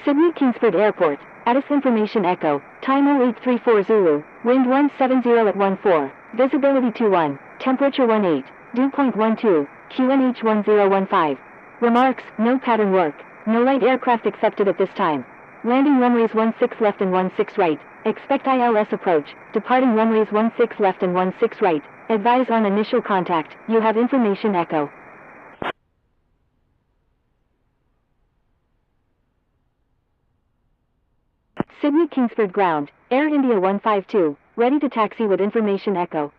Sydney Kingsford Airport, Addis Information Echo, time 0834 Zulu, wind 170 at 14, visibility 21, temperature 18, dew point 12, QNH 1015. Remarks, no pattern work, no light aircraft accepted at this time. Landing runways 16 left and 16 right, expect ILS approach, departing runways 16 left and 16 right, advise on initial contact, you have information Echo. Sydney Kingsford Ground, Air India 152, ready to taxi with information Echo.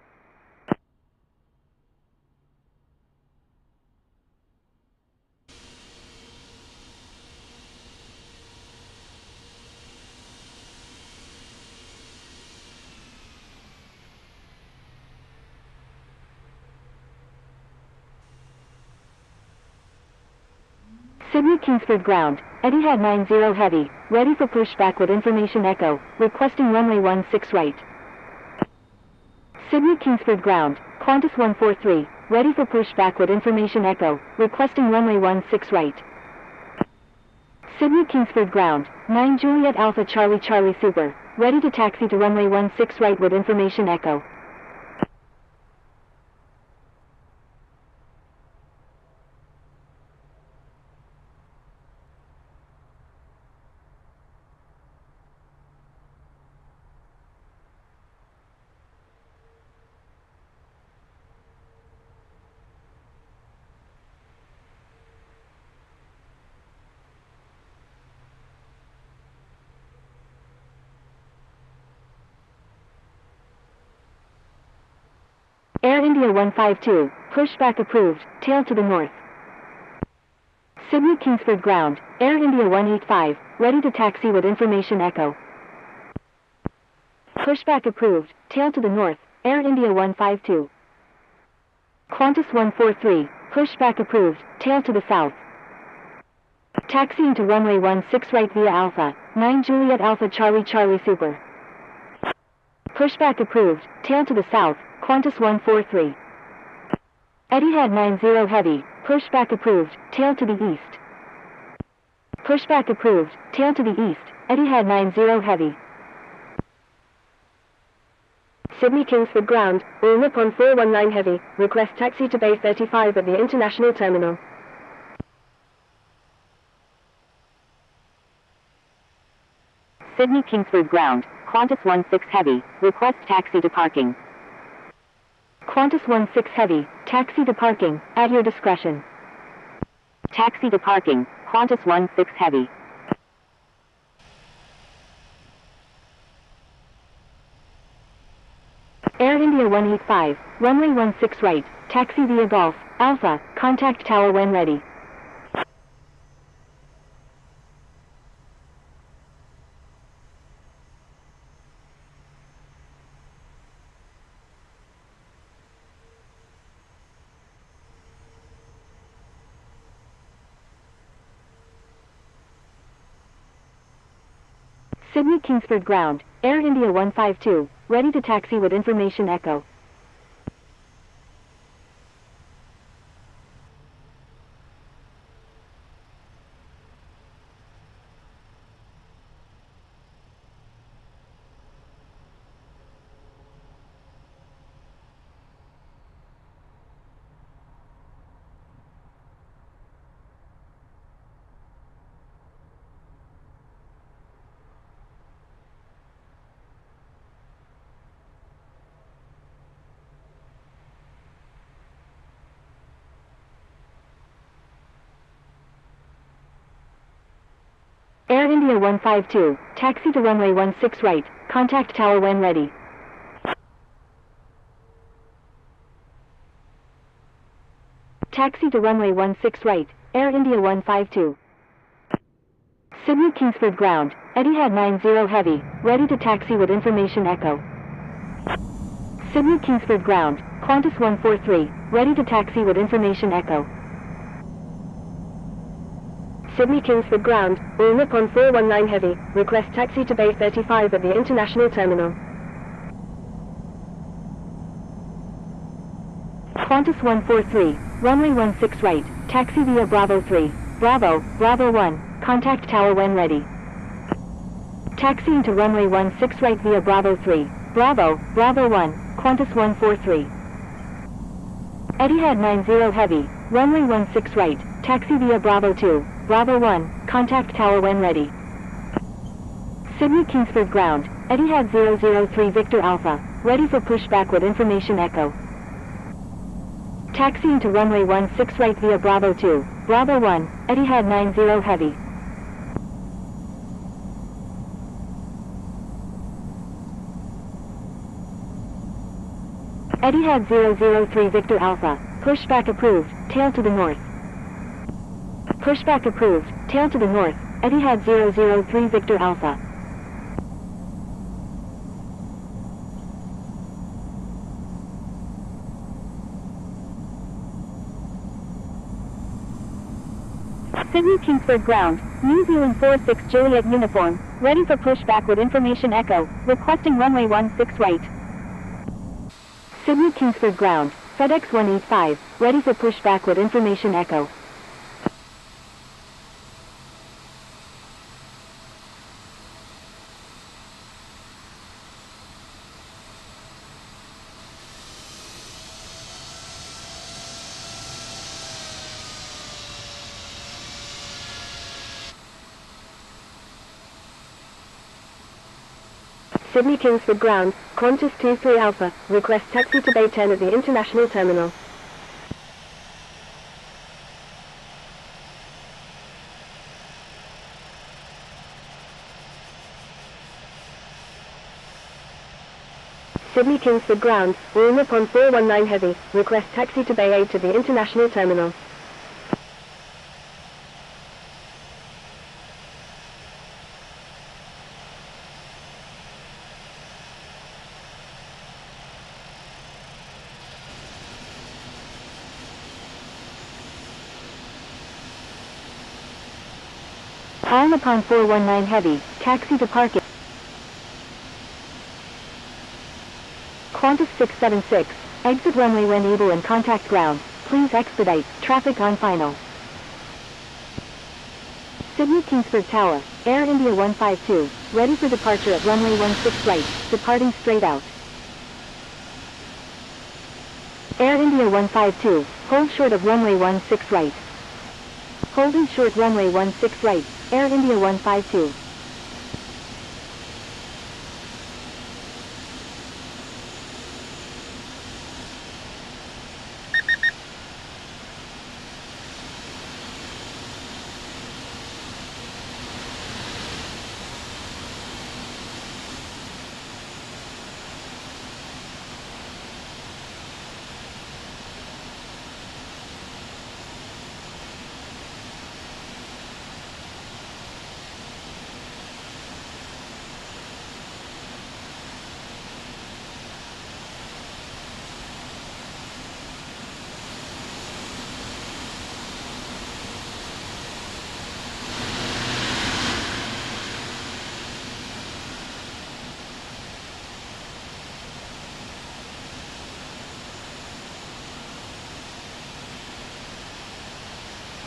Sydney Kingsford Ground, Etihad 90 Heavy, ready for pushback with information Echo, requesting runway 16 right. Sydney Kingsford Ground, Qantas 143, ready for pushback with information Echo, requesting runway 16 right. Sydney Kingsford Ground, 9 Juliet Alpha Charlie Charlie Super, ready to taxi to runway 16 right with information Echo. Air India 152, pushback approved, tail to the north. Sydney Kingsford Ground, Air India 185, ready to taxi with information Echo. Pushback approved, tail to the north, Air India 152. Qantas 143, pushback approved, tail to the south. Taxiing to runway 16 right via Alpha, 9 Juliet Alpha Charlie Charlie Super. Pushback approved, tail to the south, Qantas 143. Etihad 90 Heavy, pushback approved, tail to the east. Pushback approved, tail to the east, Etihad 90 Heavy. Sydney Kingsford Ground, all Nippon 419 Heavy, request taxi to Bay 35 at the International Terminal. Sydney Kingsford Ground, Qantas 16 Heavy, request taxi to parking. Qantas 16 Heavy, taxi to parking, at your discretion. Taxi to parking, Qantas 16 Heavy. Air India 185, runway 16 right, taxi via Golf, Alpha, contact tower when ready. Sydney Kingsford Ground, Air India 152, ready to taxi with information Echo. Air India 152, taxi to runway 16 right, contact tower when ready. Taxi to runway 16 right, Air India 152. Sydney Kingsford Ground, Etihad 90 Heavy, ready to taxi with information Echo. Sydney Kingsford Ground, Qantas 143, ready to taxi with information Echo. Sydney Kingsford Ground, all Nippon 419 Heavy, request taxi to Bay 35 at the International Terminal. Qantas 143, runway 16 right, taxi via Bravo 3, Bravo, Bravo 1, contact tower when ready. Taxiing to runway 16 right via Bravo 3. Bravo, Bravo 1, Qantas 143. Etihad 90 heavy, runway 16 right, taxi via Bravo 2, Bravo 1, contact tower when ready. Sydney Kingsford ground, Etihad 003 Victor Alpha, ready for pushback with information echo. Taxiing to runway 16 right via Bravo 2, Bravo 1, Etihad 90 heavy. Etihad 003 Victor Alpha, pushback approved, tail to the north. Pushback approved, tail to the north, Etihad 003 Victor Alpha. Sydney Kingsford ground, New Zealand 46 Juliet uniform, ready for pushback with information echo, requesting runway 16 right. Sydney Kingsford ground, FedEx 185, ready for pushback with information echo. Sydney Kingsford ground, Qantas 23 Alpha, request taxi to Bay 10 at the international terminal. Sydney Kingsford ground, William upon 419 heavy, request taxi to Bay 8 at the international terminal. Calling upon 419 heavy, taxi to parking. Qantas 676, exit runway when able and contact ground, please expedite, traffic on final. Sydney Kingsford Tower, Air India 152, ready for departure at runway 16 right, departing straight out. Air India 152, hold short of runway 16 right. Holding short runway 16 right, Air India 152.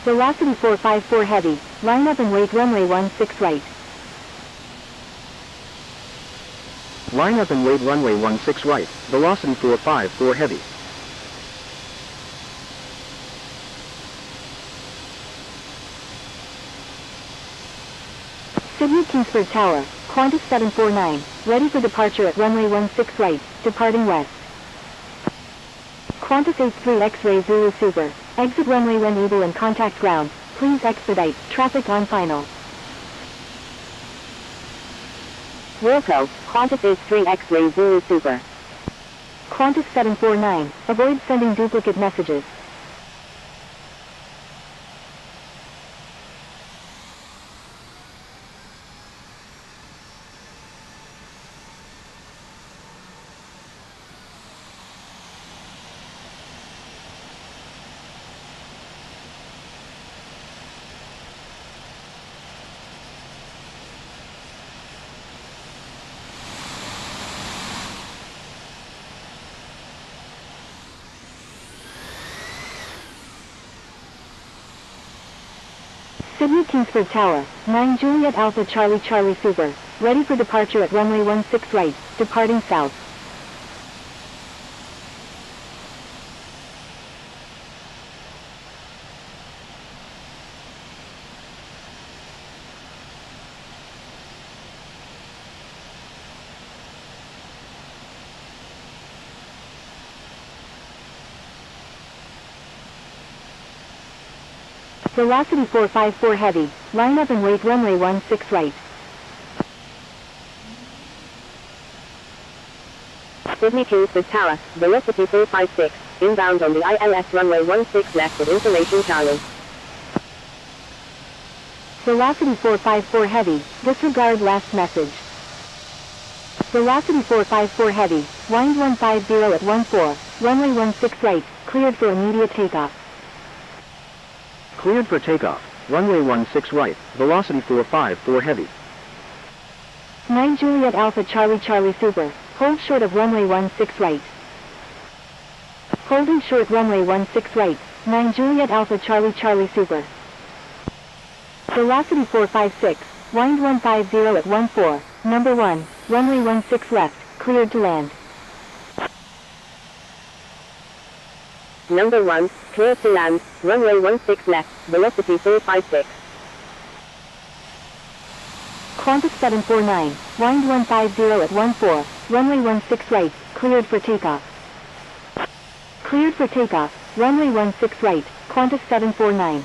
Velocity 454 heavy, line up and wait runway 16 right. Line up and wait runway 16 right, velocity 454 heavy. Sydney Kingsford Tower, Qantas 749, ready for departure at runway 16 right, departing west. Qantas 83 X-Ray Zulu Super, exit runway when able and contact ground, please expedite, traffic on final. Wilco, Qantas 83 X-Ray Zulu Super. Qantas 749, avoid sending duplicate messages. Sydney Kingsford Tower, 9 Juliet Alpha Charlie Charlie Super, ready for departure at runway 16 right, departing south. Velocity 454 heavy, line up and wait runway 16 right. Sydney Kingsford Tower, velocity 456, inbound on the ILS runway 16 left with information Charlie. Velocity 454 heavy, disregard last message. Velocity 454 heavy, wind 150 at 14, runway 16 right, cleared for immediate takeoff. Cleared for takeoff. Runway 16 right. Velocity 454 heavy. 9 Juliet Alpha Charlie Charlie Super. Hold short of runway 16 right. Holding short runway 16 right. 9 Juliet Alpha Charlie Charlie Super. Velocity 456. Wind 150 at 14. Number 1. Runway 16 left. Cleared to land. Number 1, clear to land, runway 16 left, velocity 456. Qantas 749, wind 150 at 14, runway 16 right, cleared for takeoff. Cleared for takeoff, runway 16 right, Qantas 749.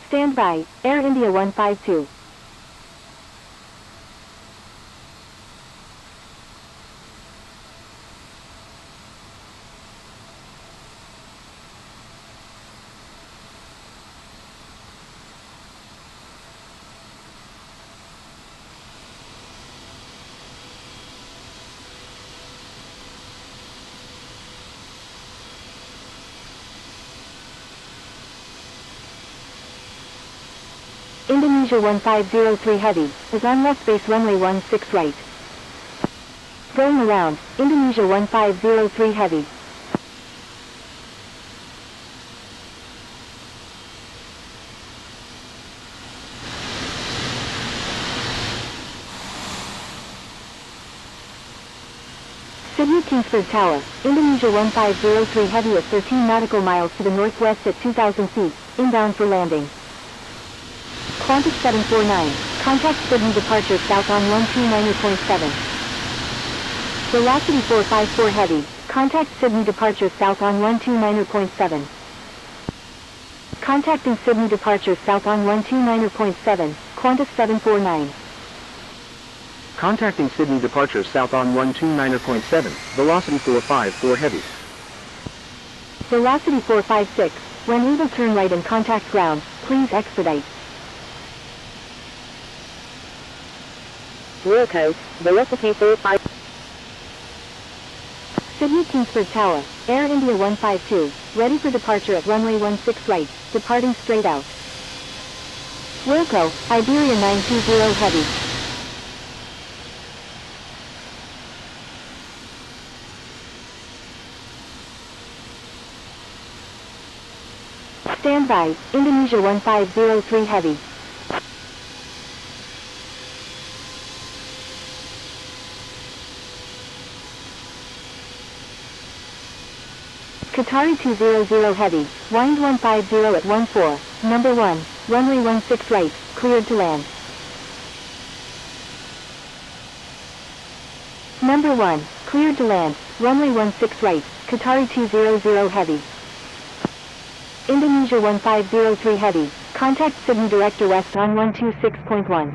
Stand by, Air India 152. Indonesia 1503 Heavy, is on left base runway 16 right. Going around, Indonesia 1503 Heavy. Sydney Kingsford Tower, Indonesia 1503 Heavy at 13 nautical miles to the northwest at 2,000 feet, inbound for landing. Qantas 749, contact Sydney departure south on 129.7. Velocity 454 Heavy, contact Sydney departure south on 129.7. Contacting Sydney departure south on 129.7, Qantas 749. Contacting Sydney departure south on 129.7, velocity 454 heavy. Velocity 456, when able turn right and contact ground, please expedite. Wilco, velocity 45. Sydney Kingsford Tower, Air India 152, ready for departure at runway 16 right, departing straight out. Wilco, Iberia 920 Heavy. Stand by, Indonesia 1503 Heavy. Qatari 200 Heavy, wind 150 at 14, number 1, runway 16 right, cleared to land. Number 1, cleared to land, runway 16 right, Qatari 200 Heavy. Indonesia 1503 Heavy, contact Sydney Director West on 126.1.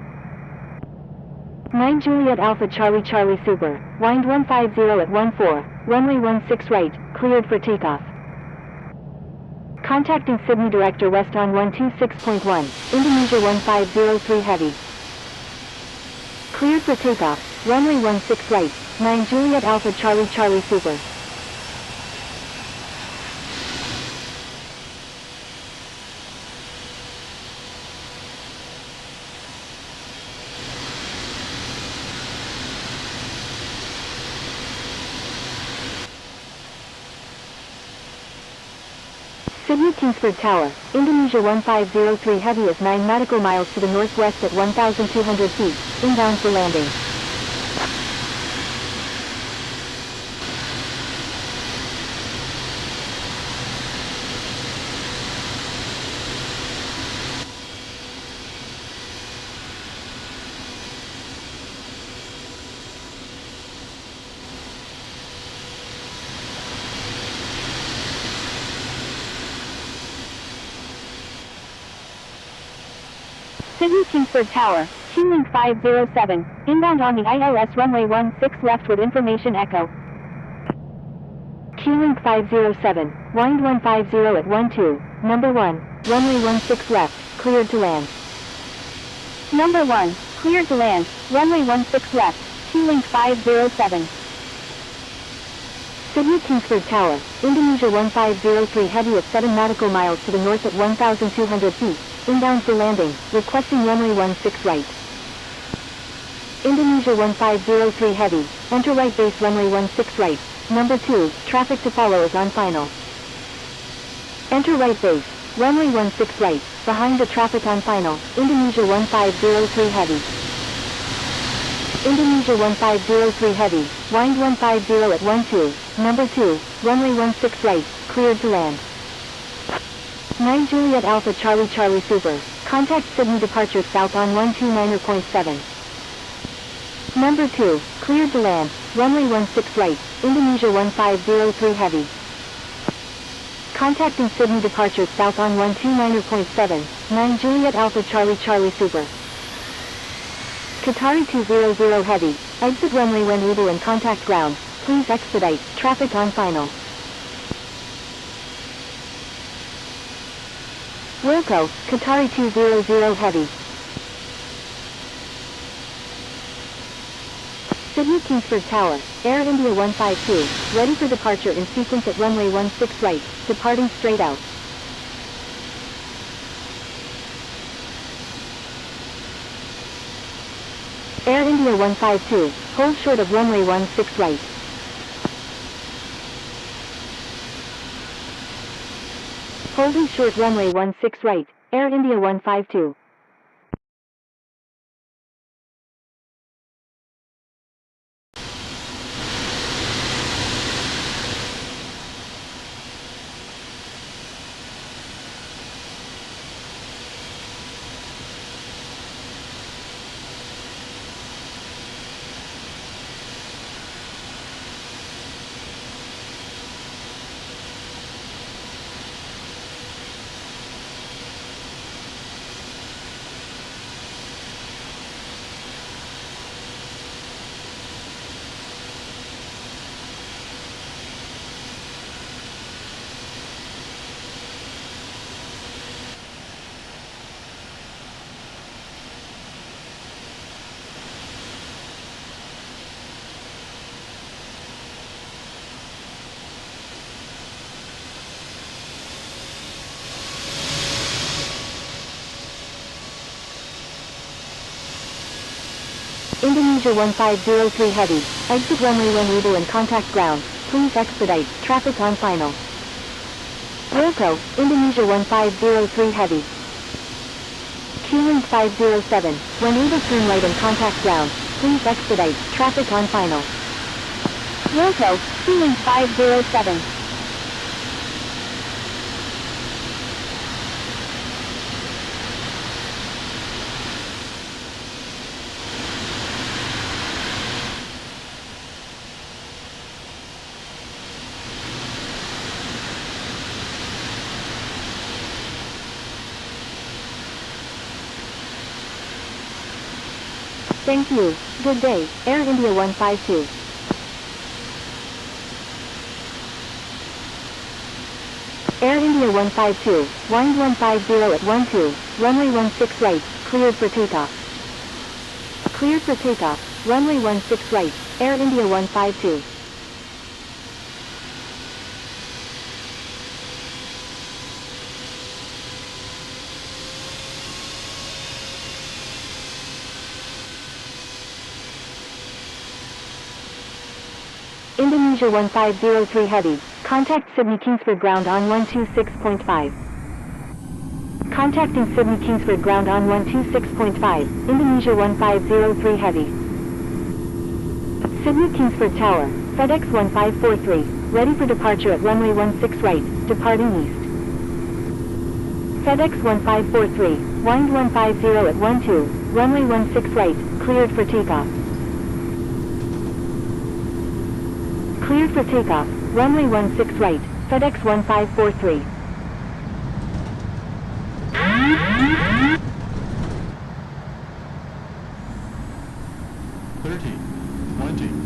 9 Juliet Alpha Charlie Charlie Super, wind 150 at 14, runway 16 right, cleared for takeoff. Contacting Sydney Director West on 126.1, Indonesia 1503 Heavy. Cleared for takeoff, runway 16 right, 9 Juliet Alpha Charlie Charlie Super. Sydney Kingsford Tower, Indonesia 1503 Heavy is 9 nautical miles to the northwest at 1,200 feet, inbound for landing. Sydney Kingsford Tower, Q-Link 507, inbound on the ILS runway 16 left with information echo. Q-Link 507, wind 150 at 12, number 1, runway 16 left, cleared to land. Number 1, cleared to land, runway 16 left, Q-Link 507. Sydney Kingsford Tower, Indonesia 1503 Heavy at 7 nautical miles to the north at 1,200 feet, inbound for landing, requesting runway 16 right. Indonesia 1503 Heavy, enter right base runway 16 right, number 2, traffic to follow is on final. Enter right base, runway 16 right, behind the traffic on final, Indonesia 1503 Heavy. Indonesia 1503 Heavy, wind 150 at 12, number 2, runway 16 right, cleared to land. 9 Juliet Alpha Charlie Charlie Super, contact Sydney departure south on 129.7. Number 2, cleared to land, runway 16 right, Indonesia 1503 Heavy. Contacting Sydney departure south on 129.7, 9 Juliet Alpha Charlie Charlie Super. Qatari 200 Heavy, exit runway when able and contact ground, please expedite, traffic on final. Wilco, Qatari 200 Heavy. Sydney Kingsford Tower, Air India 152, ready for departure in sequence at runway 16 right, departing straight out. Air India 152, hold short of runway 16 right. Holding short runway 16 right, Air India 152. Indonesia 1503 Heavy, exit runway when able and contact ground, please expedite, traffic on final. Wilco, Indonesia 1503 Heavy. Q-Link 507, when able turn right and contact ground, please expedite, traffic on final. Wilco, Q-Link 507. Thank you. Good day, Air India 152. Air India 152, wind 150 at 12, runway 16 right, cleared for takeoff. Cleared for takeoff, runway 16 right, Air India 152. Indonesia 1503 Heavy, contact Sydney Kingsford ground on 126.5. Contacting Sydney Kingsford ground on 126.5, Indonesia 1503 Heavy. Sydney Kingsford Tower, FedEx 1543, ready for departure at runway 16 right, departing east. FedEx 1543, wind 150 at 12, runway 16 right, cleared for takeoff. Cleared for takeoff, runway 16 right, FedEx 1543. 30, 20.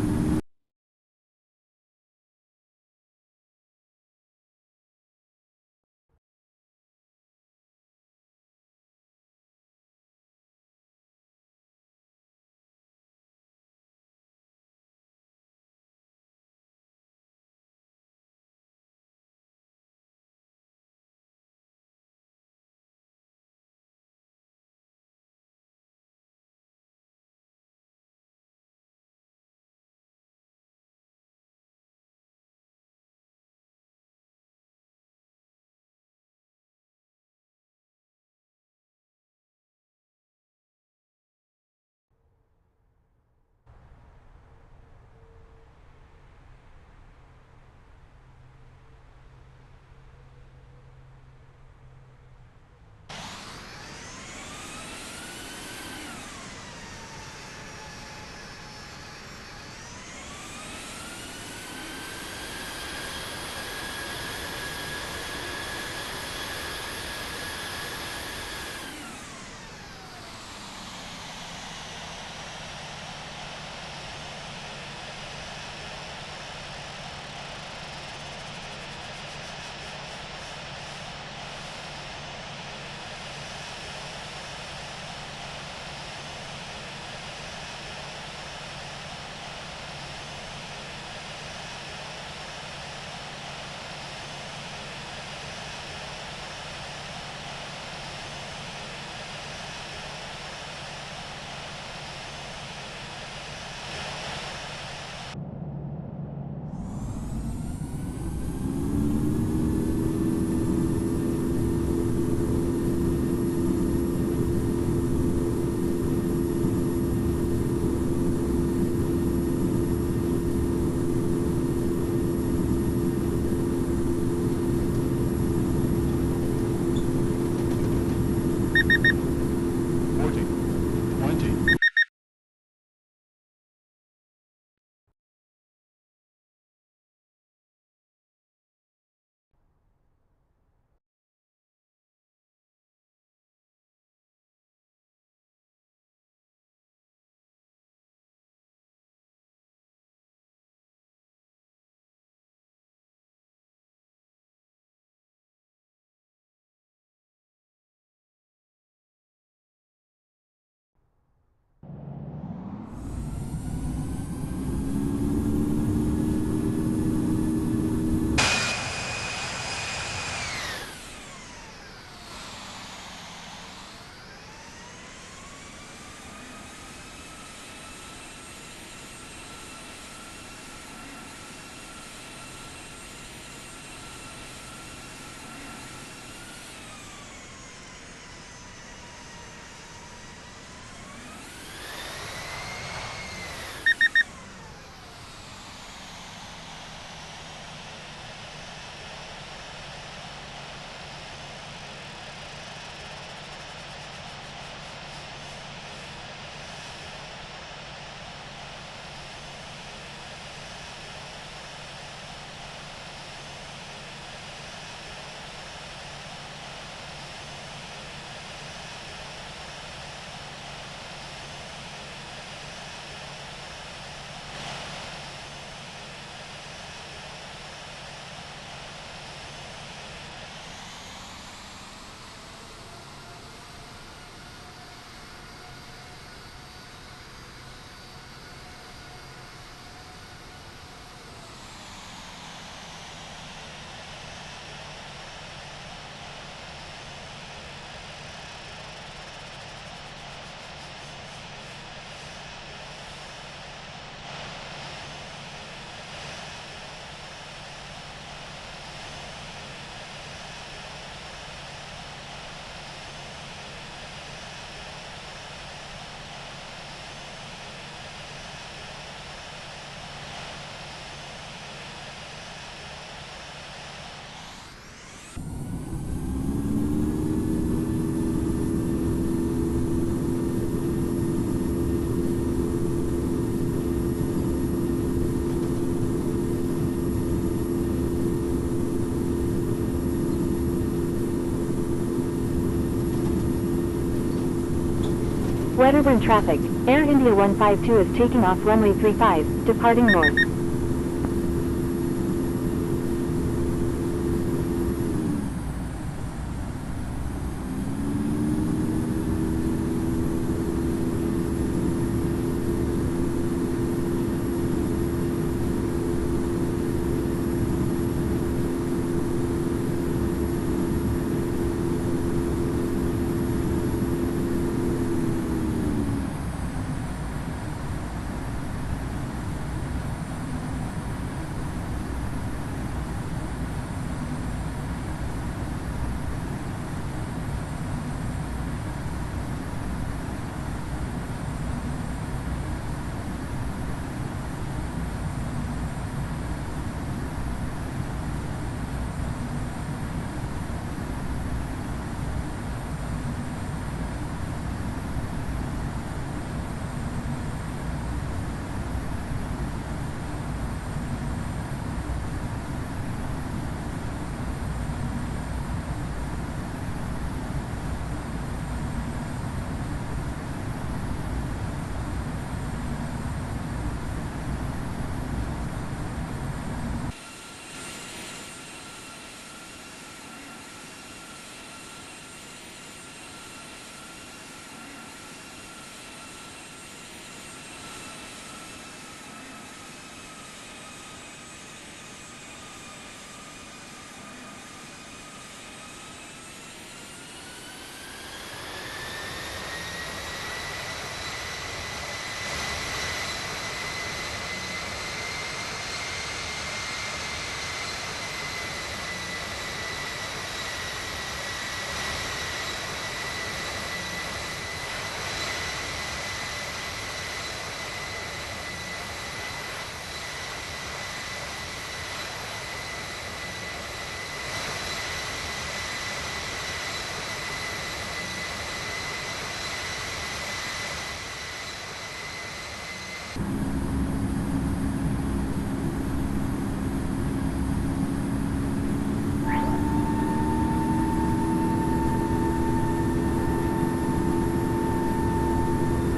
Wedderburn traffic. Air India 152 is taking off runway 35, departing north.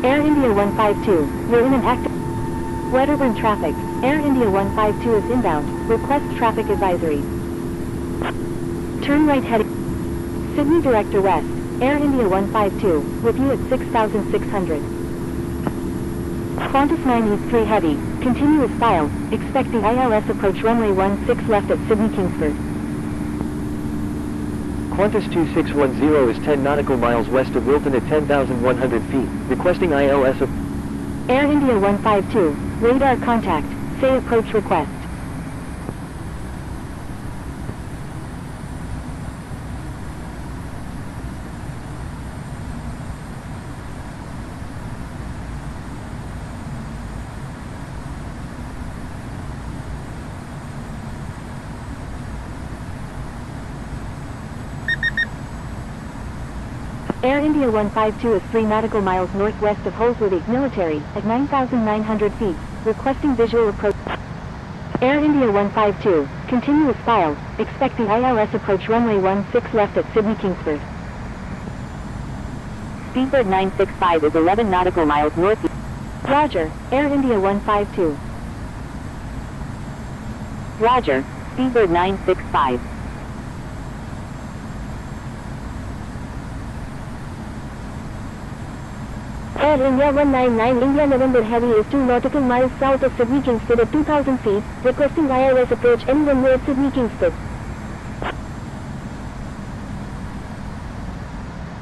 Air India 152, you're in an active Wedderburn traffic. Air India 152 is inbound. Request traffic advisory. Turn right heading. Sydney Director West. Air India 152, with you at 6,600. Qantas 983 Heavy, continuous file, expect the ILS approach runway 16 left at Sydney Kingsford. Qantas 2610 is 10 nautical miles west of Wilton at 10,100 feet, requesting ILS of Air India 152, radar contact, say approach request. Air India 152 is 3 nautical miles northwest of Holsworthy Military, at 9,900 feet, requesting visual approach. Air India 152, continuous file, expect the ILS approach runway 16 left at Sydney Kingsford. Speedbird 965 is 11 nautical miles northeast. Roger, Air India 152. Roger, Speedbird 965. Air India 199 India November Heavy is 2 nautical miles south of Sydney Kingsford at 2,000 feet, requesting ILS approach any runway at Sydney Kingsford.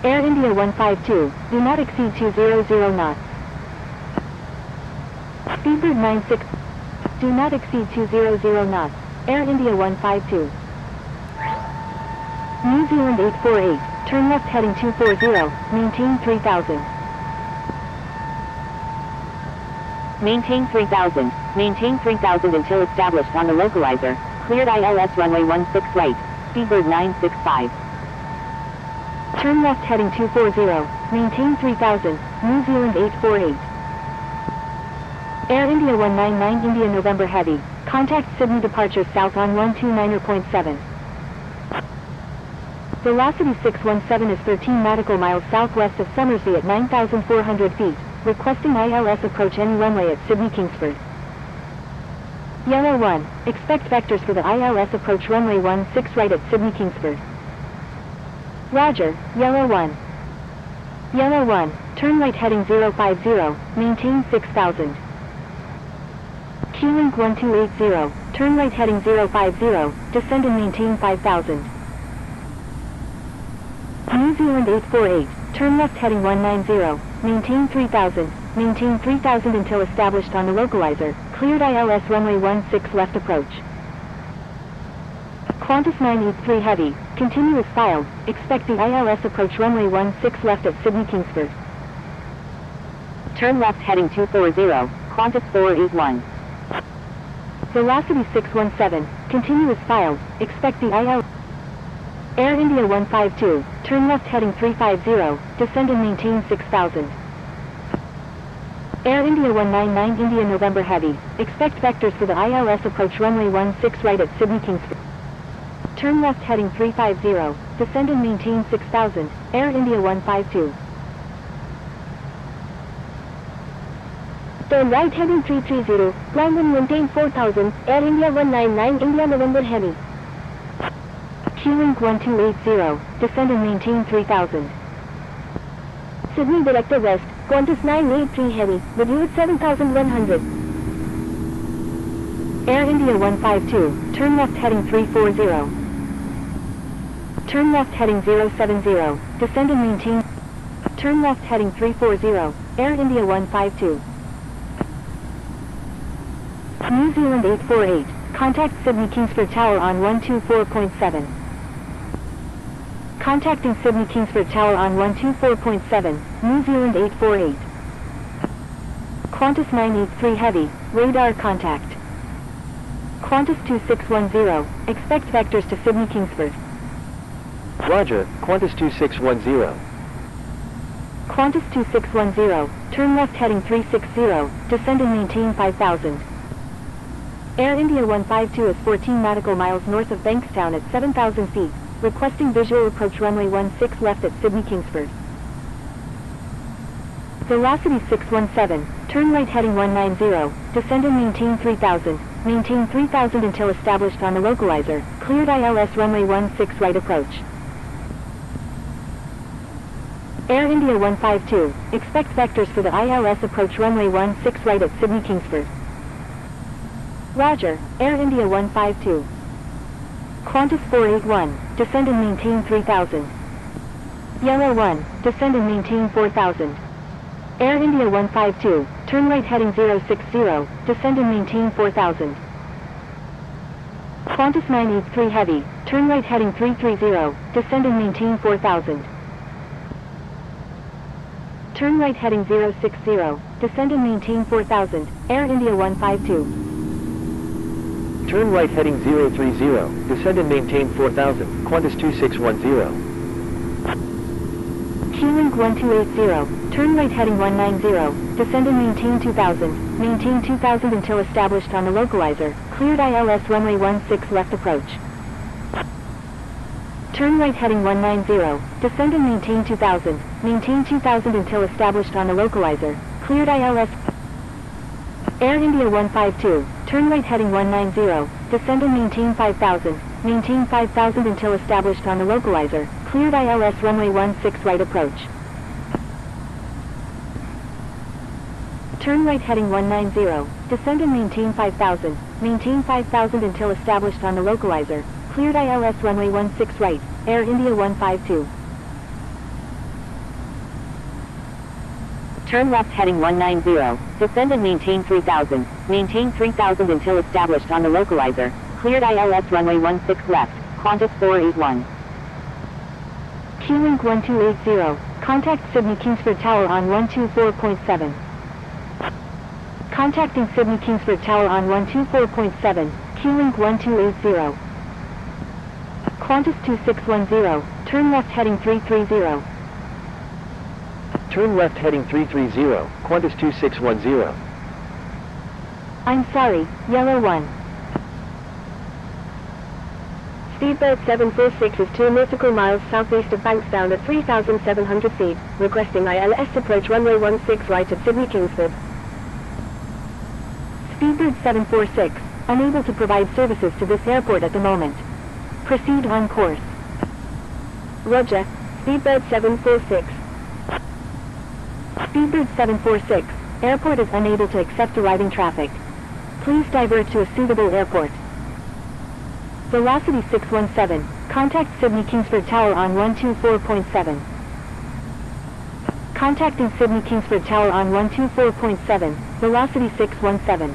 Air India 152, do not exceed 200 knots. Speedbird 96, do not exceed 200 knots. Air India 152. New Zealand 848, turn left heading 240, maintain 3000. Maintain 3000. Maintain 3000 until established on the localizer. Cleared ILS runway 16 right. Speedbird 965. Turn left heading 240. Maintain 3000. New Zealand 848. Air India 199 India November Heavy. Contact Sydney departure south on 129.7. Velocity 617 is 13 nautical miles southwest of Summersea at 9,400 feet, requesting ILS approach any runway at Sydney Kingsford. Yellow 1, expect vectors for the ILS approach runway 16 right at Sydney Kingsford. Roger, Yellow 1. Yellow 1, turn right heading 050, maintain 6,000. Q-Link 1280, turn right heading 050, descend and maintain 5,000. New Zealand 848, turn left heading 190, maintain 3,000, maintain 3,000 until established on the localizer, cleared ILS runway 16 left approach. Qantas 983 Heavy, continue as filed, expect the ILS approach runway 16 left at Sydney Kingsford. Turn left heading 240, Qantas 481. Velocity 617, continue as filed, expect the ILS. Air India 152, turn left heading 350, descend and maintain 6,000. Air India 199 India November Heavy, expect vectors for the ILS approach runway 16 right at Sydney Kingsford. Turn left heading 350, descend and maintain 6,000, Air India 152. Turn right heading 330, climb and maintain 4,000, Air India 199 India November Heavy. Q-Link 1280, descend and maintain 3,000. Sydney Director West, Qantas 983 Heavy, with you at 7,100. Air India 152, turn left heading 340. Turn left heading 070, descend and maintain. Turn left heading 340, Air India 152. New Zealand 848, contact Sydney Kingsford Tower on 124.7. Contacting Sydney Kingsford Tower on 124.7, New Zealand 848. Qantas 983 Heavy, radar contact. Qantas 2610, expect vectors to Sydney Kingsford. Roger, Qantas 2610. Qantas 2610, turn left heading 360, descend and maintain 5,000. Air India 152 is 14 nautical miles north of Bankstown at 7,000 feet, requesting visual approach runway 16 left at Sydney Kingsford. Velocity 617, turn right heading 190, descend and maintain 3,000, maintain 3,000 until established on the localizer, cleared ILS runway 16 right approach. Air India 152, expect vectors for the ILS approach runway 16 right at Sydney Kingsford. Roger, Air India 152. Qantas 481, descend and maintain 3,000. Yellow 1, descend and maintain 4,000. Air India 152, turn right heading 060, descend and maintain 4,000. Qantas 983 Heavy, turn right heading 330, descend and maintain 4,000. Turn right heading 060, descend and maintain 4,000, Air India 152. Turn right heading 030, descend and maintain 4,000, Qantas 2610. Q-Link 1280, turn right heading 190, descend and maintain 2,000, maintain 2,000 until established on the localizer, cleared ILS runway 16 left approach. Turn right heading 190, descend and maintain 2,000, maintain 2,000 until established on the localizer, cleared ILS. Air India 152, turn right heading 190, descend and maintain 5,000, maintain 5,000 until established on the localizer, cleared ILS runway 16 right approach. Turn right heading 190, descend and maintain 5,000, maintain 5,000 until established on the localizer, cleared ILS runway 16 right, Air India 152. Turn left heading 190, descend and maintain 3,000, maintain 3,000 until established on the localizer, cleared ILS runway 16 left, Qantas 481. Q-Link 1280, contact Sydney Kingsford Tower on 124.7. Contacting Sydney Kingsford Tower on 124.7, Q-Link 1280. Qantas 2610, turn left heading 330. Turn left heading 330, Qantas 2610. I'm sorry, Yellow 1. Speedbird 746 is 2 nautical miles southeast of Bankstown at 3,700 feet, requesting ILS approach runway 16 right at Sydney Kingsford. Speedbird 746, unable to provide services to this airport at the moment. Proceed on course. Roger, Speedbird 746. Speedbird 746, airport is unable to accept arriving traffic. Please divert to a suitable airport. Velocity 617, contact Sydney Kingsford Tower on 124.7. Contacting Sydney Kingsford Tower on 124.7, velocity 617.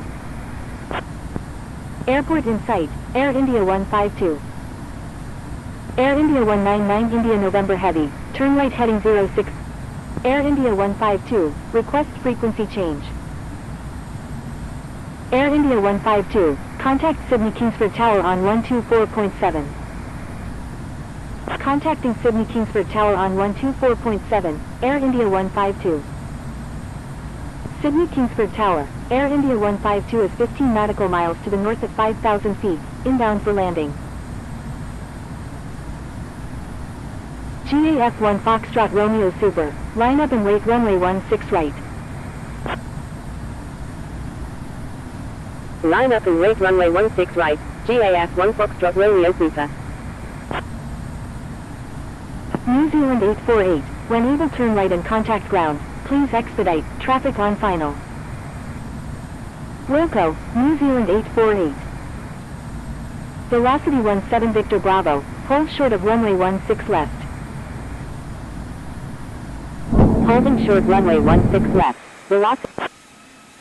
Airport in sight, Air India 152. Air India 199 India November Heavy, turn right heading 06. Air India 152, request frequency change. Air India 152, contact Sydney Kingsford Tower on 124.7. Contacting Sydney Kingsford Tower on 124.7, Air India 152. Sydney Kingsford Tower, Air India 152 is 15 nautical miles to the north at 5,000 feet, inbound for landing. GAF-1 Foxtrot Romeo Super, line up and wait runway 16 right. Line up and wait runway 16 right, GAF-1 Foxtrot Romeo Super. New Zealand 848, when able turn right and contact ground, please expedite, traffic on final. Wilco, New Zealand 848. Velocity 17 Victor Bravo, hold short of runway 16 left. Holding short runway 16 left, velocity.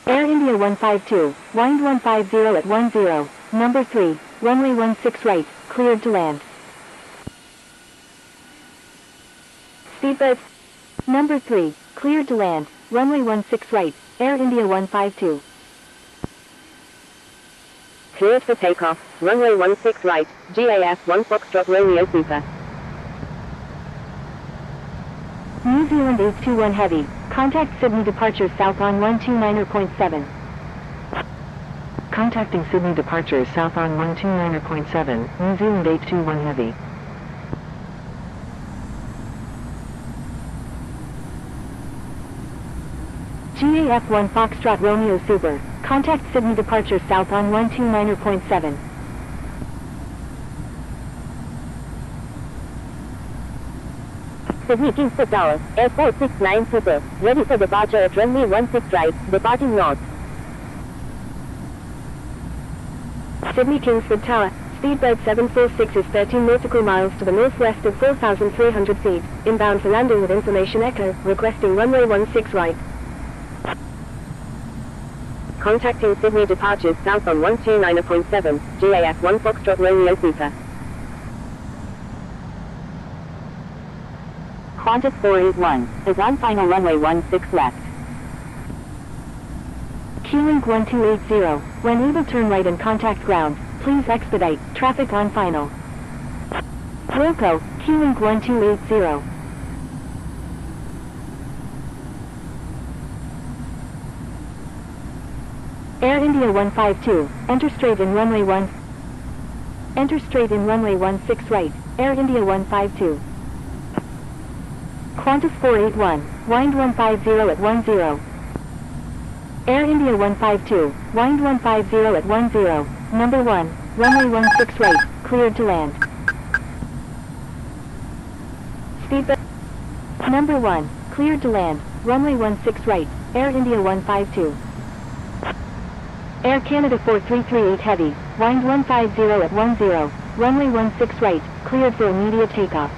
Air India 152, wind 150 at 10, number 3, runway 16 right, cleared to land. Speedbird Number 3, cleared to land, runway 16 right, Air India 152. Cleared for takeoff, runway 16 right, GAF-1 Foxtrot Romeo Super. New Zealand 821 Heavy, contact Sydney departure south on 129.7. Contacting Sydney departure south on 129.7, New Zealand 821 Heavy. GAF-1 Foxtrot Romeo Super, contact Sydney departure south on 129.7. Sydney Kingsford Tower, Air 469 Super, ready for departure at runway 16 right, departing north. Sydney Kingsford Tower, Speedbird 746 is 13 nautical miles to the northwest of 4,300 feet, inbound for landing with information echo, requesting runway 16 right. Contacting Sydney departures south on 129.7, GAF-1 Foxtrot Romeo Super. Qantas 481, is on final runway 16 left. Q-Link 1280, when able turn right and contact ground, please expedite, traffic on final. Wilco, Q-Link 1280. Air India 152, enter straight in runway 1. Enter straight in runway 16 right, Air India 152. Qantas 481, wind 150 at 10. Air India 152, wind 150 at 10, number 1, runway 16 right, cleared to land. Speedbird Number 1, cleared to land, runway 16 right, Air India 152. Air Canada 4338 Heavy, wind 150 at 10, runway 16 right, cleared for immediate takeoff.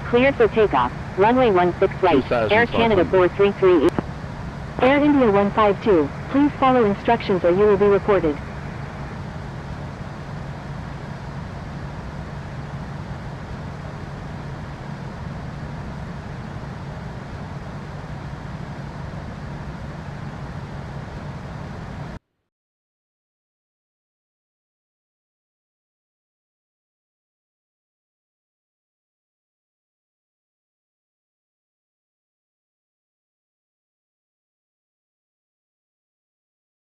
Cleared for takeoff, runway 16 right, Air Canada 4338. Air India 152, please follow instructions or you will be reported.